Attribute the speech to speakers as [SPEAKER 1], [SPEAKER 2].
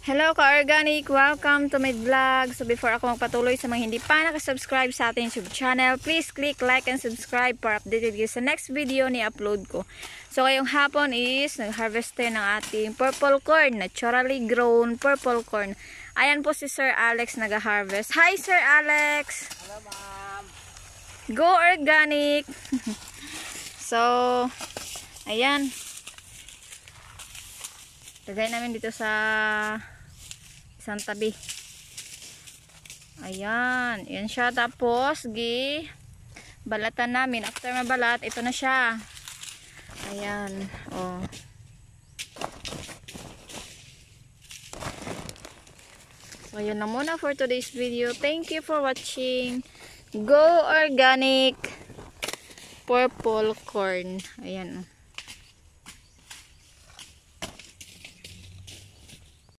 [SPEAKER 1] Hello ka-organic! Welcome to my vlog. So before ako magpatuloy sa mga hindi pa nakasubscribe sa ating YouTube channel, please click like and subscribe para updated kayo sa next video ni upload ko. So ngayong hapon is nag-harvest tayo ng ating purple corn, naturally grown purple corn. Ayan po si Sir Alex nag-harvest. Hi Sir Alex!
[SPEAKER 2] Hello ma'am!
[SPEAKER 1] Go organic! So, ayan. Lagay namin dito sa isang tabi. Ayan. Yan siya. Tapos, balatan namin. After mabalat, ito na siya. Ayan. Oh. So, yun na muna for today's video. Thank you for watching. Go Organic Purple Corn. Ayan.